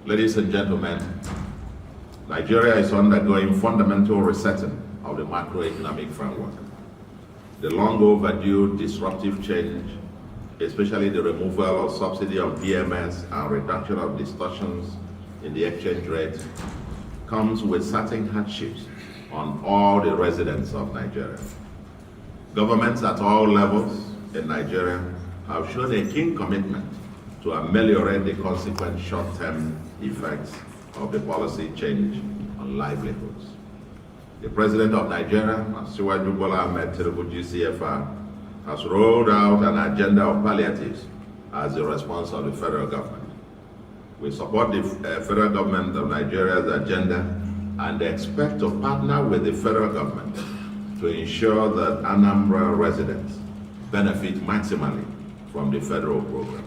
Ladies and gentlemen, Nigeria is undergoing fundamental resetting of the macroeconomic framework. The long overdue disruptive change, especially the removal of subsidy on PMS and reduction of distortions in the exchange rate, comes with certain hardships on all the residents of Nigeria. Governments at all levels in Nigeria have shown a keen commitment to ameliorate the consequent short-term effects of the policy change on livelihoods. The President of Nigeria, Asiwaju Bola Ahmed Tinubu GCFR, has rolled out an agenda of palliatives as a response of the federal government. We support the federal government of Nigeria's agenda and expect to partner with the federal government to ensure that Anambra residents benefit maximally from the federal programs.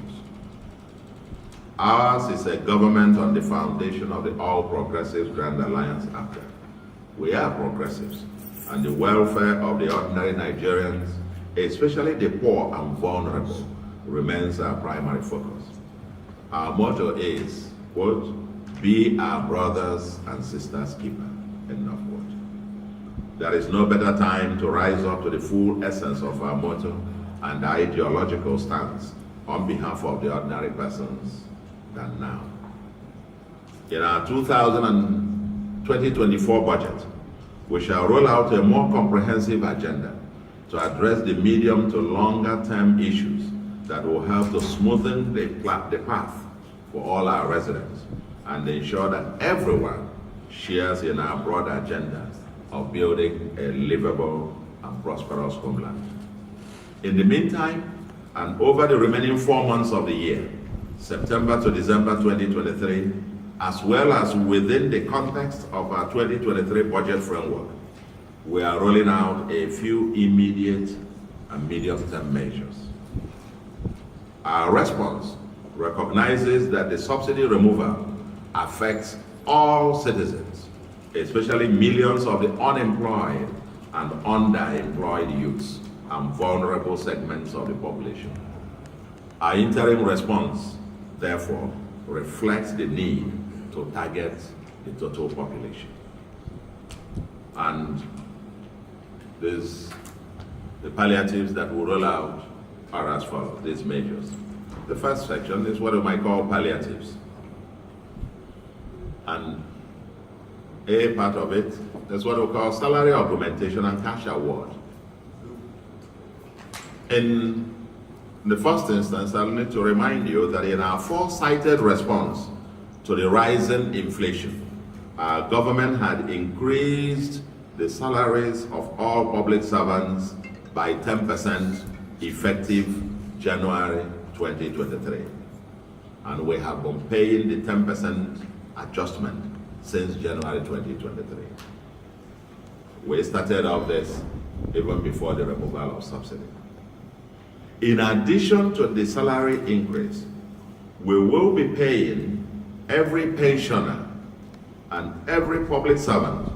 Ours is a government on the foundation of the All Progressives Grand Alliance APGA. We are progressives, and the welfare of the ordinary Nigerians, especially the poor and vulnerable, remains our primary focus. Our motto is, quote, "Be our brothers and sisters keeper," end of quote. There is no better time to rise up to the full essence of our motto and our ideological stance on behalf of the ordinary persons than now. In our 2024 budget, we shall roll out a more comprehensive agenda to address the medium to longer term issues that will help to smoothen the path for all our residents and ensure that everyone shares in our broad agenda of building a livable and prosperous homeland. In the meantime, and over the remaining 4 months of the year, September to December 2023, as well as within the context of our 2023 budget framework, we are rolling out a few immediate and medium-term measures. Our response recognizes that the subsidy removal affects all citizens, especially millions of the unemployed and underemployed youths and vulnerable segments of the population. Our interim response, therefore, reflects the need to target the total population. And the palliatives that we roll out are as follows, these measures. The first section is what we might call palliatives. And a part of it is what we call salary augmentation and cash award. In the first instance, I'll need to remind you that in our foresighted response to the rising inflation, our government had increased the salaries of all public servants by 10% effective January 2023. And we have been paying the 10% adjustment since January 2023. We started off this even before the removal of subsidy. In addition to the salary increase, we will be paying every pensioner and every public servant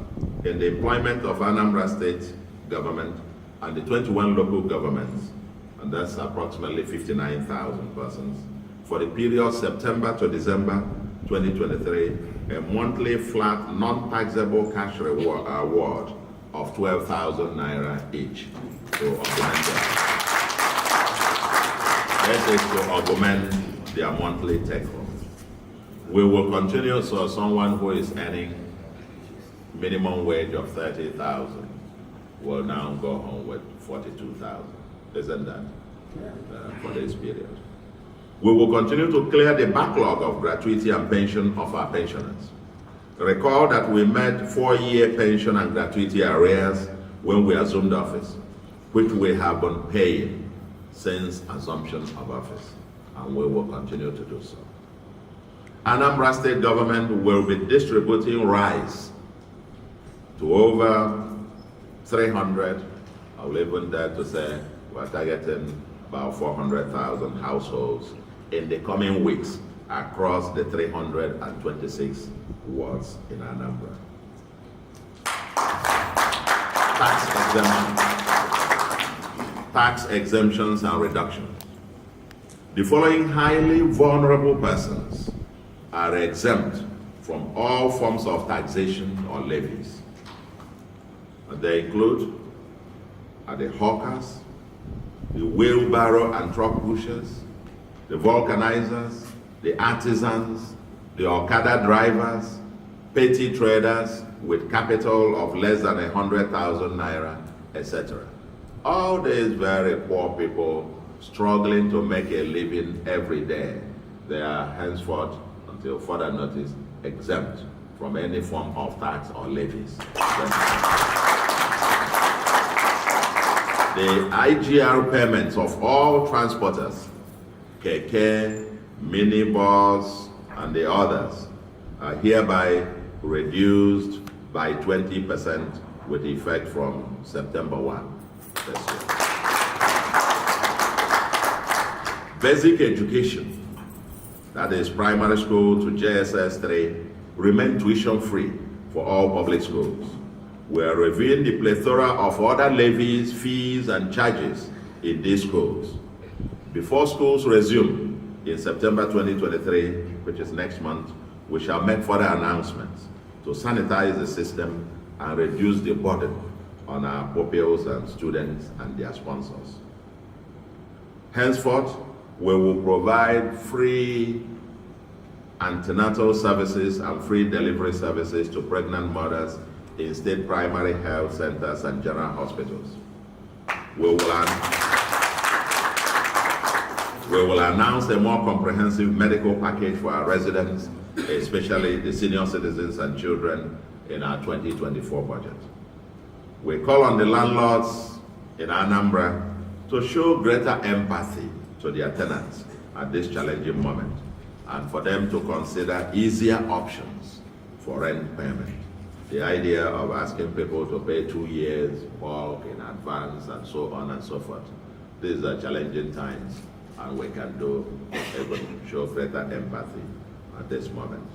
in the employment of Anambra State government and the 21 local governments, and that's approximately 59,000 persons, for the period September to December 2023, a monthly flat non-taxable cash award of 12,000 naira each to augment their monthly take home. We will continue, so someone who is earning minimum wage of 30,000 will now go home with 42,000. Isn't that for this period? We will continue to clear the backlog of gratuity and pension of our pensioners. Recall that we met 4-year pension and gratuity arrears when we assumed office, which we have been paying since assumption of office, and we will continue to do so. Anambra State government will be distributing rice to over 300, I will even dare to say we're targeting about 400,000 households in the coming weeks across the 326 wards in Anambra. Tax exemptions and reductions. The following highly vulnerable persons are exempt from all forms of taxation or levies. And they include the hawkers, the wheelbarrow and truck pushers, the vulcanizers, the artisans, the Okada drivers, petty traders with capital of less than 100,000 naira, etc. All these very poor people struggling to make a living every day, they are henceforth, until further notice, exempt from any form of tax or levies. The IGR payments of all transporters, keke, minibus, and the others, are hereby reduced by 20% with effect from September 1 this year. Basic education, that is primary school to JSS 3, remain tuition free for all public schools. We are reviewing the plethora of other levies, fees, and charges in these schools. Before schools resume in September 2023, which is next month, we shall make further announcements to sanitize the system and reduce the burden on our pupils and students and their sponsors. Henceforth, we will provide free antenatal services and free delivery services to pregnant mothers in state primary health centers and general hospitals. We will announce a more comprehensive medical package for our residents, especially the senior citizens and children, in our 2024 budget. We call on the landlords in Anambra to show greater empathy to their tenants at this challenging moment, and for them to consider easier options for rent payment. The idea of asking people to pay 2 years bulk in advance and so on and so forth. These are challenging times, and we can even show greater empathy at this moment.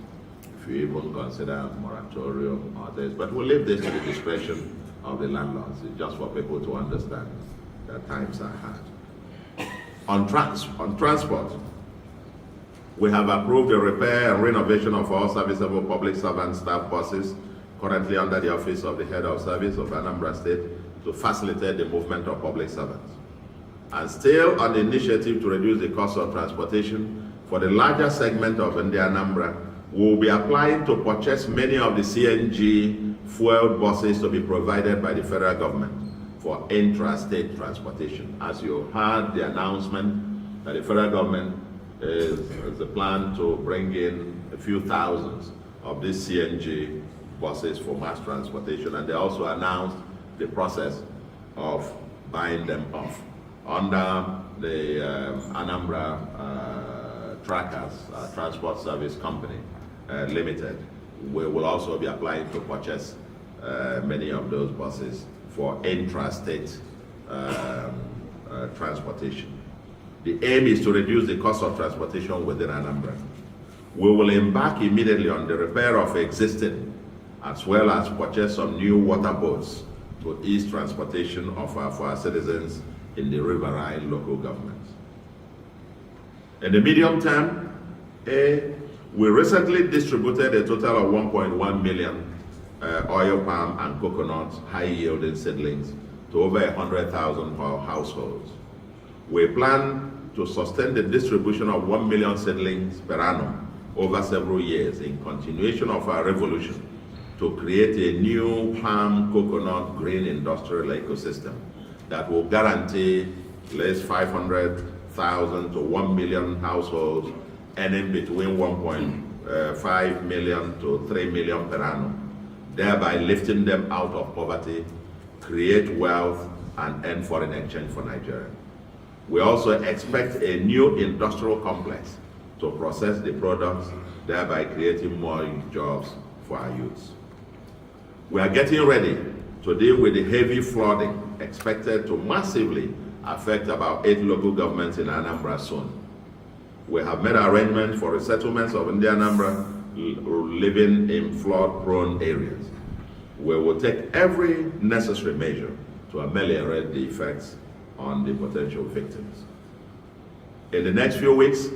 If you even consider a moratorium or this, but we'll leave this to the discretion of the landlords. It's just for people to understand that times are hard. On transport, we have approved the repair and renovation of all serviceable public servant staff buses currently under the Office of the Head of Service of Anambra State to facilitate the movement of public servants. And still on the initiative to reduce the cost of transportation for the larger segment of Anambra, we will be applying to purchase many of the CNG fueled buses to be provided by the federal government for intra-state transportation. As you heard the announcement that the federal government is a plan to bring in a few thousands of these CNG buses for mass transportation, and they also announced the process of buying them off under the Anambra Trackers Transport Service Company Limited. We will also be applying to purchase many of those buses for intra-state transportation. The aim is to reduce the cost of transportation within Anambra. We will embark immediately on the repair of existing, as well as purchase some new water boats to ease transportation for our citizens in the riverine local governments. In the medium term, we recently distributed a total of 1.1 million oil palm and coconut high-yielding seedlings to over 100,000 households. We plan to sustain the distribution of 1 million seedlings per annum over several years in continuation of our revolution to create a new palm coconut green industrial ecosystem that will guarantee at least 500,000 to 1 million households earning between 1.5 million to 3 million per annum, thereby lifting them out of poverty, create wealth, and earn foreign exchange for Nigeria. We also expect a new industrial complex to process the products, thereby creating more jobs for our youths. We are getting ready to deal with the heavy flooding expected to massively affect about 8 local governments in Anambra soon. We have made arrangements for resettlements of Anambra living in flood-prone areas. We will take every necessary measure to ameliorate the effects on the potential victims. In the next few weeks,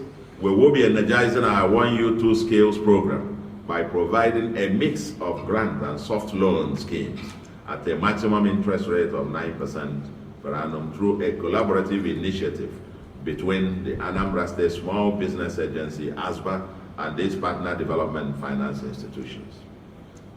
We will be energizing our 1U 2 Skills program by providing a mix of grant and soft loan schemes at a maximum interest rate of 9% per annum through a collaborative initiative between the Anambra State Small Business Agency, ASBA, and its partner development finance institutions.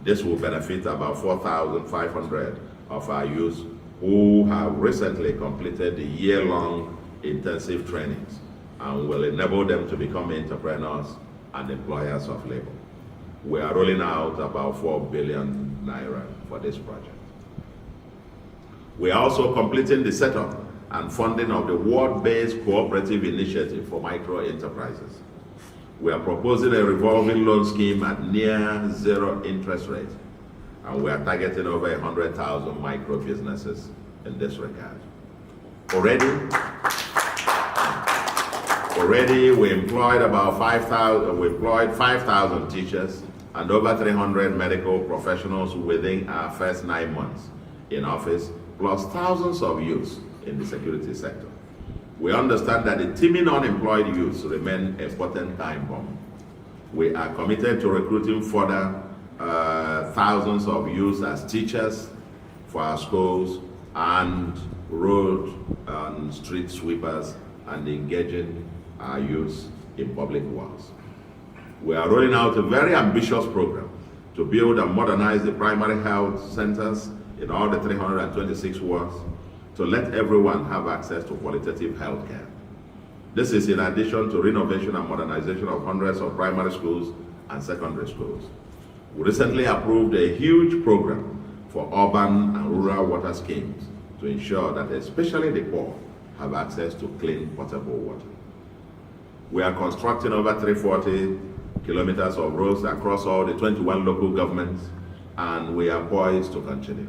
This will benefit about 4,500 of our youth who have recently completed the year-long intensive trainings and will enable them to become entrepreneurs and employers of labor. We are rolling out about 4 billion naira for this project. We are also completing the setup and funding of the World-Based Cooperative Initiative for Micro-Enterprises. We are proposing a revolving loan scheme at near zero interest rate, and we are targeting over 100,000 micro businesses in this regard. Already we employed about 5,000 teachers and over 300 medical professionals within our first 9 months in office, plus thousands of youths in the security sector. We understand that the teeming unemployed youths remain a potent time bomb. We are committed to recruiting further thousands of youths as teachers for our schools and road and street sweepers and engaging our youths in public works. We are rolling out a very ambitious program to build and modernize the primary health centers in all the 326 wards to let everyone have access to qualitative health care. This is in addition to renovation and modernization of hundreds of primary schools and secondary schools. We recently approved a huge program for urban and rural water schemes to ensure that especially the poor have access to clean potable water. We are constructing over 340 kilometers of roads across all the 21 local governments, and we are poised to continue.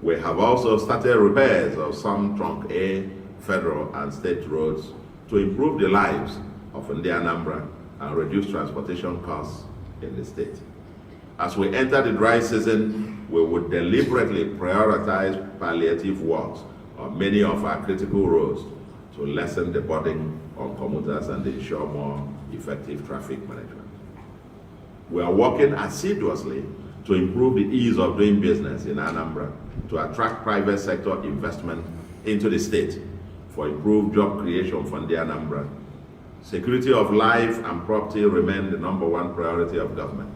We have also started repairs of some Trunk A, federal and state roads to improve the lives of Anambra and reduce transportation costs in the state. As we enter the dry season, we would deliberately prioritize palliative works on many of our critical roads to lessen the burden on commuters and ensure more effective traffic management. We are working assiduously to improve the ease of doing business in Anambra, to attract private sector investment into the state for improved job creation from the Anambra. Security of life and property remain the #1 priority of government.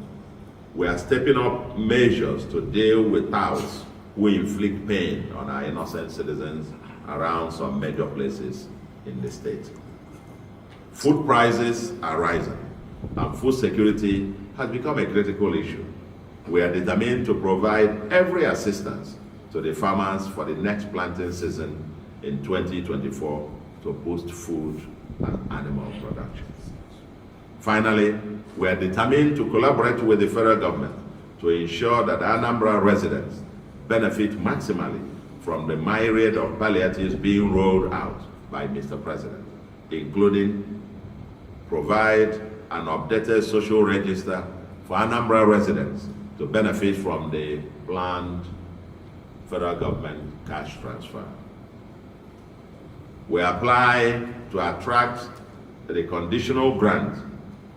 We are stepping up measures to deal with touts who inflict pain on our innocent citizens around some major places in the state. Food prices are rising, and food security has become a critical issue. We are determined to provide every assistance to the farmers for the next planting season in 2024 to boost food and animal production. Finally, we are determined to collaborate with the federal government to ensure that Anambra residents benefit maximally from the myriad of palliatives being rolled out by Mr. President, including provide an updated social register for Anambra residents to benefit from the planned federal government cash transfer. We apply to attract the conditional grant,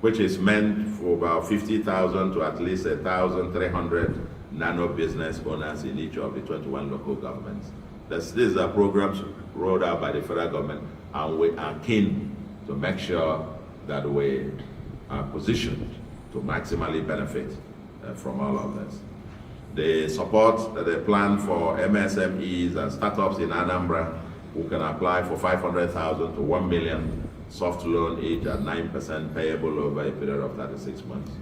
which is meant for about 50,000 to at least 1,300 nano business owners in each of the 21 local governments. These are programs rolled out by the federal government, and we are keen to make sure that we are positioned to maximally benefit from all of this. The support that they plan for MSMEs and startups in Anambra who can apply for 500,000 to 1 million soft loan each at 9% payable over a period of 36 months.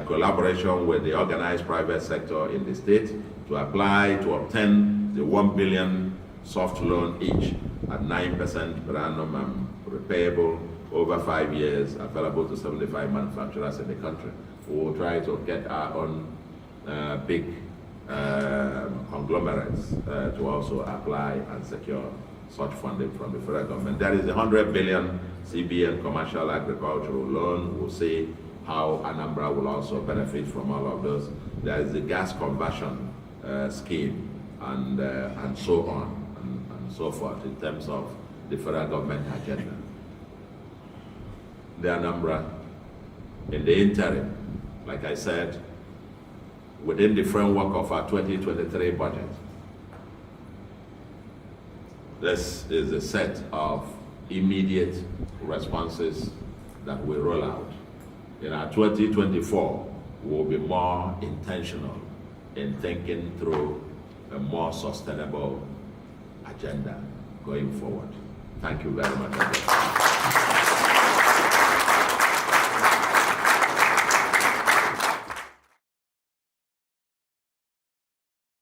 Collaboration with the organized private sector in the state to apply to obtain the 1 billion soft loan each at 9% per annum and repayable over 5 years, available to 75 manufacturers in the country. We will try to get our own big conglomerates to also apply and secure such funding from the federal government. There is a 100 billion CBN commercial agricultural loan. We'll see how Anambra will also benefit from all of those. There is the gas conversion scheme and so on and so forth in terms of the federal government agenda. the Anambra in the interim, like I said, within the framework of our 2023 budget. This is a set of immediate responses that we roll out. In our 2024, we'll be more intentional in thinking through a more sustainable agenda going forward. Thank you very much.